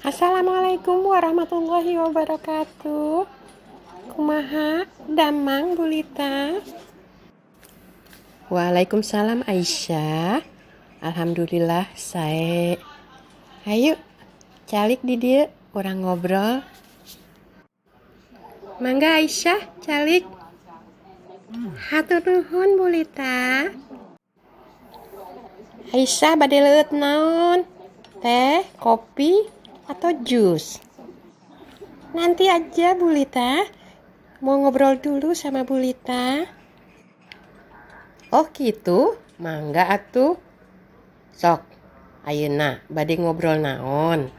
Assalamualaikum warahmatullahi wabarakatuh. Kumaha damang Bulita? Waalaikumsalam Aisyah. Alhamdulillah sae. Hayu calik di dieu urang ngobrol. Mangga Aisyah calik. Hatur nuhun Bulita. Aisyah bade leueut naon? Teh, kopi, atau jus? Nanti aja Bulita. Mau ngobrol dulu sama Bulita. Oh gitu? Mangga atuh. Sok, ayeuna bade ngobrol naon?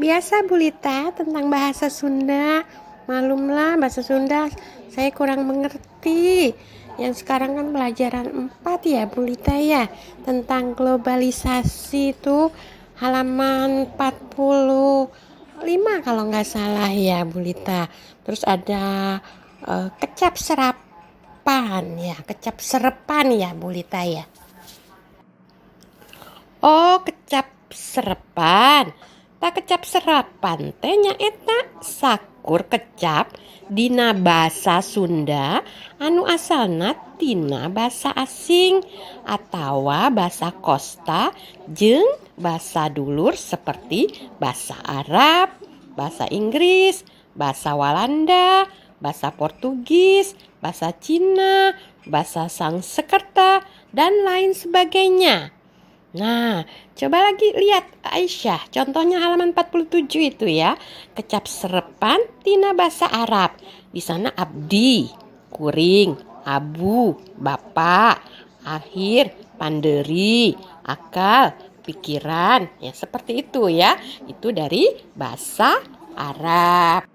Biasa Bulita tentang bahasa Sunda. Malumlah bahasa Sunda saya kurang mengerti. Yang sekarang kan pelajaran 4 ya Bulita ya. Tentang globalisasi itu halaman 45 kalau nggak salah ya Bulita. Terus ada kecap serapan ya. Kecap serepan ya Bulita ya. Oh kecap serepan. Tak kecap serapan teh nyaeta sakur kecap dina basa Sunda anu asalna tina basa asing atawa basa kosta jeung basa dulur seperti basa Arab, basa Inggris, basa Walanda, basa Portugis, basa Cina, basa Sanskerta dan lain sebagainya. Nah, coba lagi lihat Aisyah, contohnya halaman 47 itu ya. Kecap serepan tina bahasa Arab. Di sana abdi, kuring, abu, bapak, akhir, panderi, akal, pikiran. Ya, seperti itu ya. Itu dari bahasa Arab.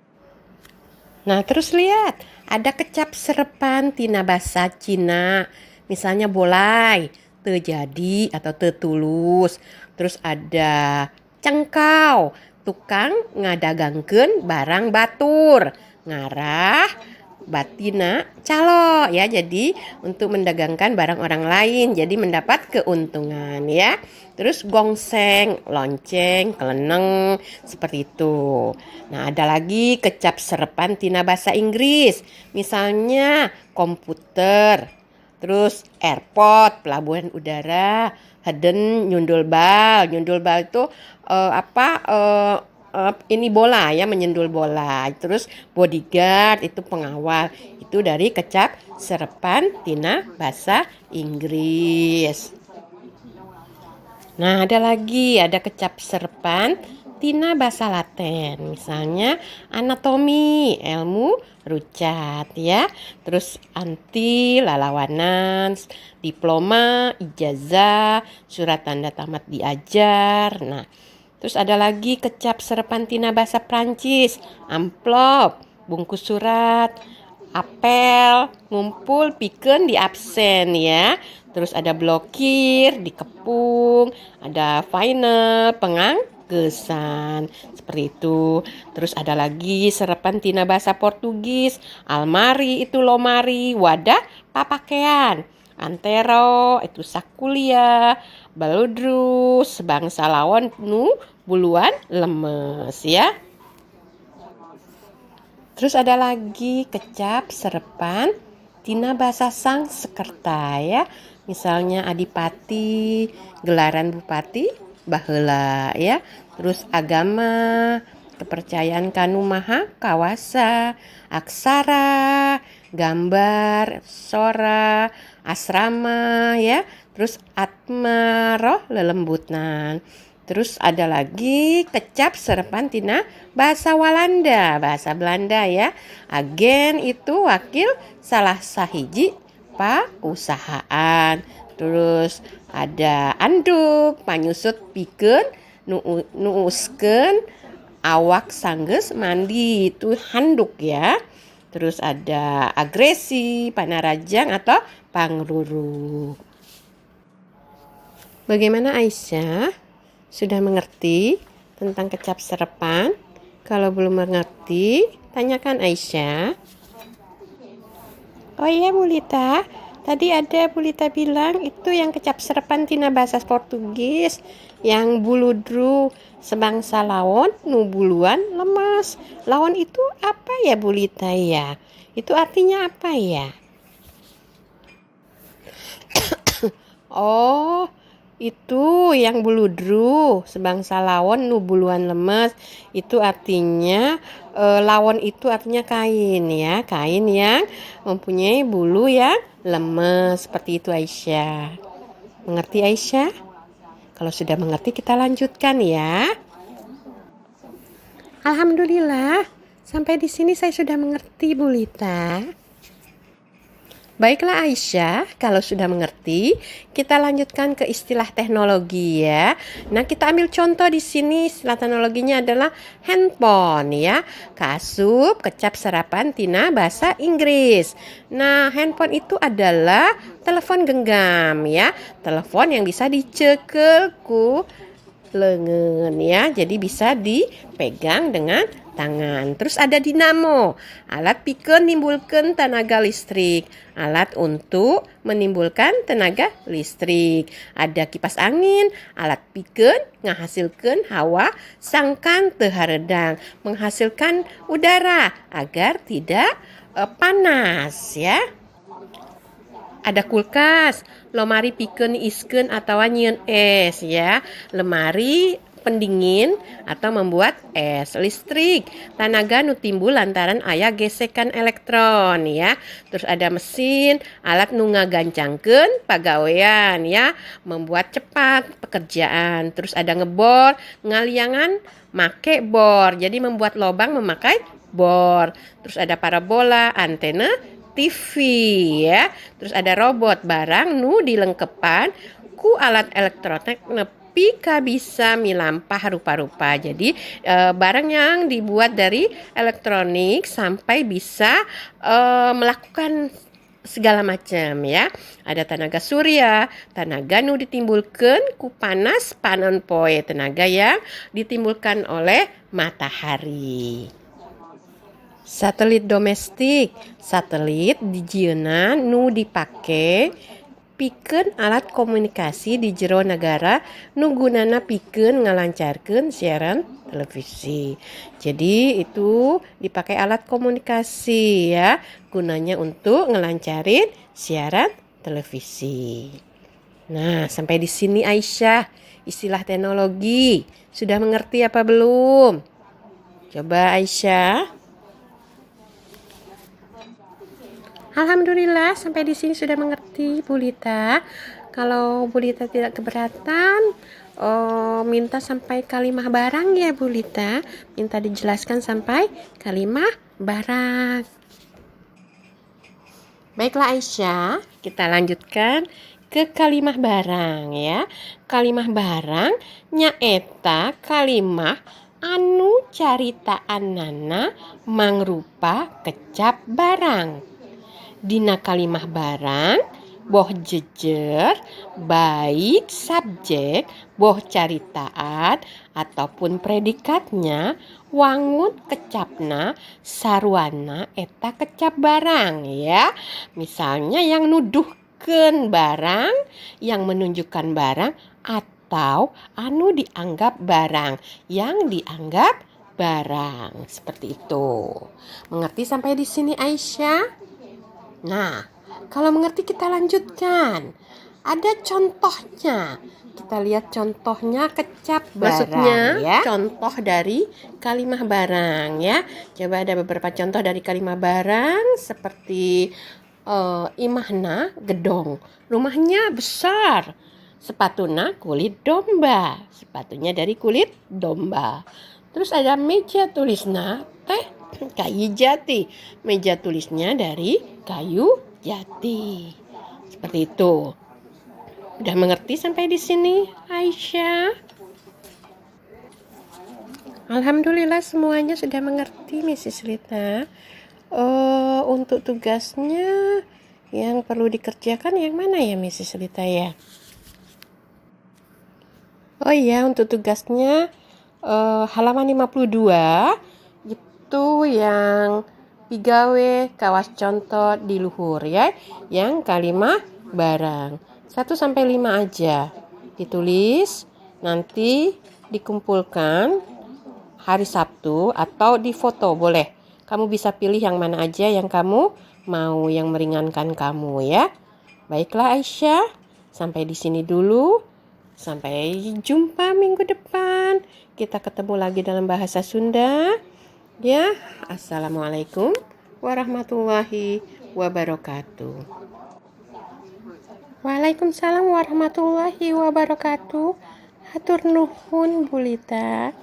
Nah, terus lihat, ada kecap serepan tina bahasa Cina. Misalnya bolai, terjadi atau tertulus. Terus ada cengkau, tukang ngadagangkeun barang batur. Ngarah batina calo ya. Jadi untuk mendagangkan barang orang lain, jadi mendapat keuntungan ya. Terus gongseng, lonceng, keleneng, seperti itu. Nah, ada lagi kecap serepan tina bahasa Inggris. Misalnya komputer, terus airport, pelabuhan udara, heden nyundul bal. Nyundul bal itu ini bola ya, menyundul bola. Terus bodyguard itu pengawal. Itu dari kecap serepan tina bahasa Inggris. Nah, ada lagi, ada kecap serepan tina bahasa Latin. Misalnya anatomi, ilmu rucat ya. Terus anti, lalawanan, diploma, ijazah, surat tanda tamat diajar. Nah, terus ada lagi kecap serepan tina bahasa Prancis, amplop, bungkus surat, apel, ngumpul, pikeun di absen ya. Terus ada blokir, dikepung, ada final, penganggesan, seperti itu. Terus ada lagi serepan tina bahasa Portugis, almari itu lomari, wadah papakean, antero itu sakulia, baludrus, bangsa lawan nu buluan lemes ya. Terus ada lagi kecap serepan tina bahasa Sanskerta ya. Misalnya adipati, gelaran bupati, baheula ya. Terus agama, kepercayaan kanu maha kawasa, aksara, gambar, sora, asrama ya. Terus atma, roh lelembutnan. Terus ada lagi kecap serepan tina bahasa Walanda, bahasa Belanda ya. Agen itu wakil salah sahiji pausahaan. Terus ada anduk, panyusut pikeun nuuskeun awak sanggeus mandi, itu handuk ya. Terus ada agresi, panarajang atau pangruru. Bagaimana Aisyah? Sudah mengerti tentang kecap serepan? Kalau belum mengerti, tanyakan Aisyah. Oh iya Bulita, tadi ada Bulita bilang itu yang kecap serepan tina bahasa Portugis. yang buludru sebangsa lawon nu buluan lemes. Lawon itu apa ya Bu Lita ya? Itu artinya apa ya? Oh, itu yang buludru sebangsa lawon nu buluan lemes. Itu artinya lawon itu artinya kain ya, kain yang mempunyai bulu yang lemes. Seperti itu Aisyah. Mengerti Aisyah? Kalau sudah mengerti kita lanjutkan ya. Alhamdulillah, sampai di sini saya sudah mengerti Bu Lita. Baiklah Aisyah, kalau sudah mengerti, kita lanjutkan ke istilah teknologi ya. Nah, kita ambil contoh di sini, istilah teknologinya adalah handphone ya. Kasup, kecap serapan tina bahasa Inggris. Nah, handphone itu adalah telepon genggam ya. Telepon yang bisa dicekel ku lengan ya. Jadi bisa dipegang dengan tangan. Terus ada dinamo, alat pikeun nimbulkeun tenaga listrik, alat untuk menimbulkan tenaga listrik. Ada kipas angin, alat pikeun ngahasilkeun hawa sangkan teu hareudang, menghasilkan udara agar tidak panas ya. Ada kulkas, lemari pikeun iskeun atau nyieun es ya. Lemari pendingin atau membuat es. Listrik, tenaga nu timbul lantaran aya gesekan elektron ya. Terus ada mesin, alat nu ngagancangkeun pagawean ya, membuat cepat pekerjaan. Terus ada ngebor, ngaliangan make bor. Jadi membuat lobang memakai bor. Terus ada parabola, antena TV ya. Terus ada robot, barang nu dilengkepan ku alat elektronik nepi ka bisa milampah rupa-rupa. Jadi barang yang dibuat dari elektronik sampai bisa melakukan segala macam ya. Ada tenaga surya, tenaga nu ditimbulkeun ku panas panon poe, tenaga yang ditimbulkan oleh matahari. Satelit domestik, satelit dijieunna nu dipake pikeun alat komunikasi di jero negara nu gunana pikeun ngalancarkeun siaran televisi. Jadi itu dipakai alat komunikasi ya, gunanya untuk ngelancarin siaran televisi. Nah, sampai di sini Aisyah, istilah teknologi. Sudah mengerti apa belum? Coba Aisyah. Alhamdulillah sampai di sini sudah mengerti Bu Lita. Kalau Bu Lita tidak keberatan, minta sampai kalimah barang ya Bu Lita. Minta dijelaskan sampai kalimah barang. Baiklah Aisyah, kita lanjutkan ke kalimah barang ya. Kalimah barang nyaeta kalimah anu caritaannana mangrupa kecap barang. Dina kalimah barang, boh jejer, baik subjek, boh caritaan, ataupun predikatnya, wangun kecapna, sarwana eta kecap barang ya. Misalnya yang nuduhkeun barang, yang menunjukkan barang, atau anu dianggap barang, yang dianggap barang. Seperti itu. Mengerti sampai di sini Aisyah? Nah, kalau mengerti kita lanjutkan. Ada contohnya. Kita lihat contohnya kecap barang. Maksudnya ya. Contoh dari kalimah barang ya. Coba ada beberapa contoh dari kalimah barang seperti imahna gedong. Rumahnya besar. Sepatuna kulit domba. Sepatunya dari kulit domba. Terus ada meja tulisna teh kayu jati. Meja tulisnya dari kayu jati. Seperti itu. Udah mengerti sampai di sini, Aisyah? Alhamdulillah semuanya sudah mengerti, Mrs. Lita. Untuk tugasnya yang perlu dikerjakan yang mana ya, Mrs. Lita ya? Oh iya, untuk tugasnya halaman 52 itu yang pigawe kawas contoh di luhur ya, yang kalimah barang 1-5 aja ditulis. Nanti dikumpulkan hari Sabtu atau di foto boleh. Kamu bisa pilih yang mana aja yang kamu mau, yang meringankan kamu ya. Baiklah Aisyah, sampai di sini dulu. Sampai jumpa minggu depan. Kita ketemu lagi dalam bahasa Sunda. Ya, assalamualaikum warahmatullahi wabarakatuh. Waalaikumsalam warahmatullahi wabarakatuh. Hatur nuhun Bu Lita.